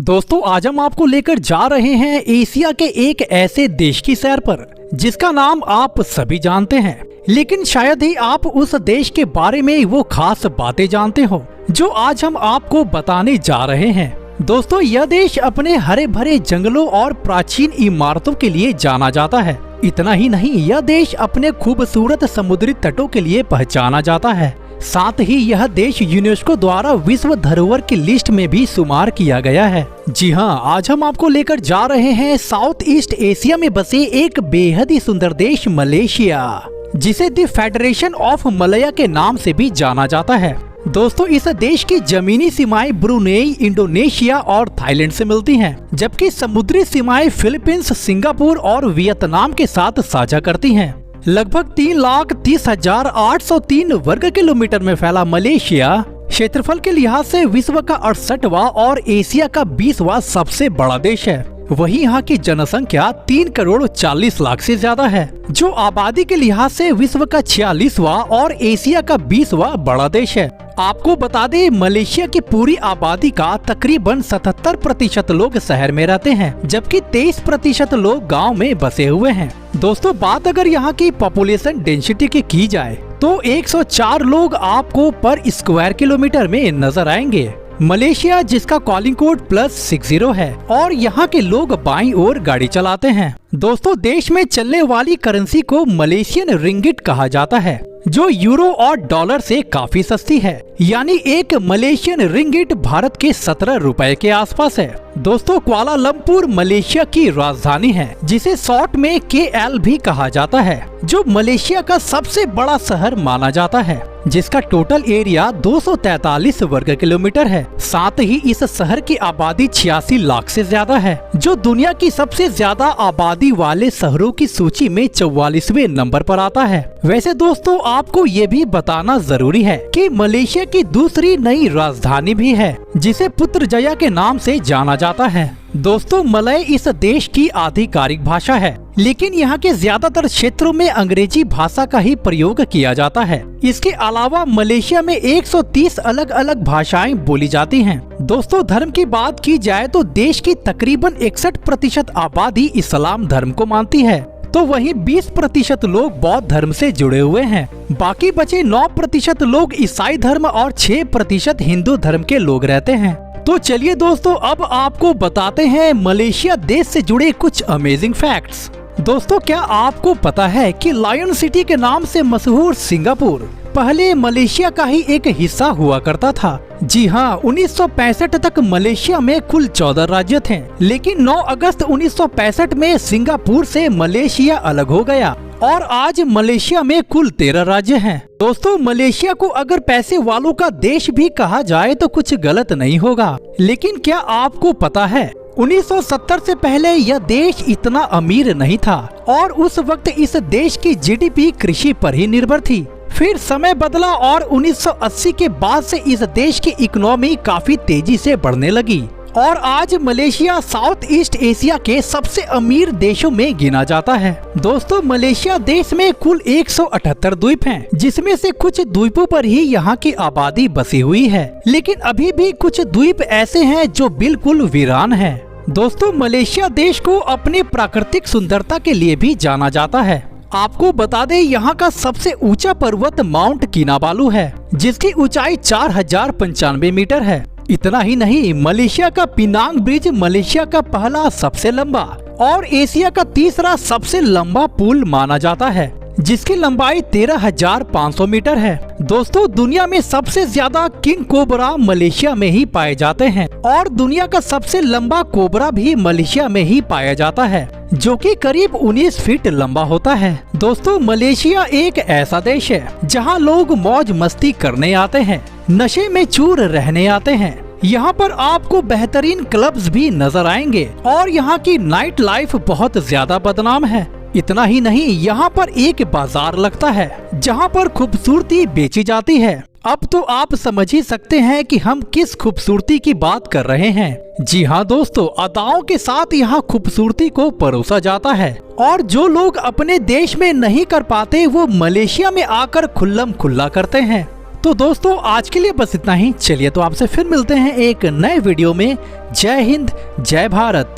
दोस्तों आज हम आपको लेकर जा रहे हैं एशिया के एक ऐसे देश की सैर पर जिसका नाम आप सभी जानते हैं, लेकिन शायद ही आप उस देश के बारे में वो खास बातें जानते हो जो आज हम आपको बताने जा रहे हैं। दोस्तों यह देश अपने हरे भरे जंगलों और प्राचीन इमारतों के लिए जाना जाता है। इतना ही नहीं, यह देश अपने खूबसूरत समुद्री तटों के लिए पहचाना जाता है। साथ ही यह देश यूनेस्को द्वारा विश्व धरोहर की लिस्ट में भी शुमार किया गया है। जी हाँ, आज हम आपको लेकर जा रहे हैं साउथ ईस्ट एशिया में बसे एक बेहद ही सुंदर देश मलेशिया, जिसे द फेडरेशन ऑफ मलया के नाम से भी जाना जाता है। दोस्तों इस देश की जमीनी सीमाएं ब्रुनेई, इंडोनेशिया और थाईलैंड से मिलती हैं, जबकि समुद्री सीमाएं फिलीपींस, सिंगापुर और वियतनाम के साथ साझा करती हैं। लगभग 3,30,803 वर्ग किलोमीटर में फैला मलेशिया क्षेत्रफल के लिहाज से विश्व का 68वां और एशिया का 20वां सबसे बड़ा देश है। वहीं यहाँ की जनसंख्या 3,40,00,000 से ज्यादा है, जो आबादी के लिहाज से विश्व का 46वां और एशिया का 20वां बड़ा देश है। आपको बता दें, मलेशिया की पूरी आबादी का तकरीबन 77% लोग शहर में रहते हैं, जबकि 23% लोग गांव में बसे हुए हैं। दोस्तों बात अगर यहाँ की पॉपुलेशन डेंसिटी की जाए तो 104 लोग आपको पर स्क्वायर किलोमीटर में नजर आएंगे। मलेशिया जिसका कॉलिंग कोड +60 है और यहाँ के लोग बाईं ओर गाड़ी चलाते हैं। दोस्तों देश में चलने वाली करेंसी को मलेशियन रिंगिट कहा जाता है, जो यूरो और डॉलर से काफी सस्ती है। यानी एक मलेशियन रिंगिट भारत के 17 रुपए के आसपास है। दोस्तों कुआलालंपुर मलेशिया की राजधानी है, जिसे शॉर्ट में KL भी कहा जाता है, जो मलेशिया का सबसे बड़ा शहर माना जाता है, जिसका टोटल एरिया 243 वर्ग किलोमीटर है। साथ ही इस शहर की आबादी 86 लाख से ज्यादा है, जो दुनिया की सबसे ज्यादा आबादी वाले शहरों की सूची में 44वें नंबर पर आता है। वैसे दोस्तों आपको ये भी बताना जरूरी है कि मलेशिया की दूसरी नई राजधानी भी है, जिसे पुत्रजया के नाम से जाना जाता है। दोस्तों मलय इस देश की आधिकारिक भाषा है, लेकिन यहाँ के ज्यादातर क्षेत्रों में अंग्रेजी भाषा का ही प्रयोग किया जाता है। इसके अलावा मलेशिया में 130 अलग अलग भाषाएं बोली जाती हैं। दोस्तों धर्म की बात की जाए तो देश की तकरीबन 61% आबादी इस्लाम धर्म को मानती है, तो वहीं 20% लोग बौद्ध धर्म से जुड़े हुए हैं। बाकी बचे 9% लोग ईसाई धर्म और 6% हिंदू धर्म के लोग रहते हैं। तो चलिए दोस्तों अब आपको बताते हैं मलेशिया देश से जुड़े कुछ अमेजिंग फैक्ट्स। दोस्तों क्या आपको पता है कि लायन सिटी के नाम से मशहूर सिंगापुर पहले मलेशिया का ही एक हिस्सा हुआ करता था। जी हाँ, 1965 तक मलेशिया में कुल 14 राज्य थे, लेकिन 9 अगस्त 1965 में सिंगापुर से मलेशिया अलग हो गया और आज मलेशिया में कुल 13 राज्य हैं। दोस्तों मलेशिया को अगर पैसे वालों का देश भी कहा जाए तो कुछ गलत नहीं होगा, लेकिन क्या आपको पता है 1970 से पहले यह देश इतना अमीर नहीं था और उस वक्त इस देश की GDP कृषि पर ही निर्भर थी। फिर समय बदला और 1980 के बाद से इस देश की इकोनॉमी काफी तेजी से बढ़ने लगी और आज मलेशिया साउथ ईस्ट एशिया के सबसे अमीर देशों में गिना जाता है। दोस्तों मलेशिया देश में कुल 178 द्वीप हैं, जिसमें से कुछ द्वीपों पर ही यहाँ की आबादी बसी हुई है, लेकिन अभी भी कुछ द्वीप ऐसे हैं जो बिल्कुल वीरान हैं। दोस्तों मलेशिया देश को अपनी प्राकृतिक सुंदरता के लिए भी जाना जाता है। आपको बता दें यहाँ का सबसे ऊंचा पर्वत माउंट किनाबालू है, जिसकी ऊंचाई 4095 मीटर है। इतना ही नहीं, मलेशिया का पिनांग ब्रिज मलेशिया का पहला सबसे लंबा और एशिया का तीसरा सबसे लंबा पुल माना जाता है, जिसकी लंबाई 13,500 मीटर है। दोस्तों दुनिया में सबसे ज्यादा किंग कोबरा मलेशिया में ही पाए जाते हैं और दुनिया का सबसे लंबा कोबरा भी मलेशिया में ही पाया जाता है, जो कि करीब 19 फीट लंबा होता है। दोस्तों मलेशिया एक ऐसा देश है जहां लोग मौज मस्ती करने आते हैं, नशे में चूर रहने आते हैं। यहाँ पर आपको बेहतरीन क्लब्स भी नजर आएंगे और यहाँ की नाइट लाइफ बहुत ज्यादा बदनाम है। इतना ही नहीं, यहाँ पर एक बाजार लगता है जहाँ पर खूबसूरती बेची जाती है। अब तो आप समझ ही सकते हैं कि हम किस खूबसूरती की बात कर रहे हैं। जी हाँ दोस्तों, अदाओं के साथ यहाँ खूबसूरती को परोसा जाता है और जो लोग अपने देश में नहीं कर पाते वो मलेशिया में आकर खुल्लम खुल्ला करते हैं। तो दोस्तों आज के लिए बस इतना ही। चलिए तो आपसे फिर मिलते हैं एक नए वीडियो में। जय हिंद, जय भारत।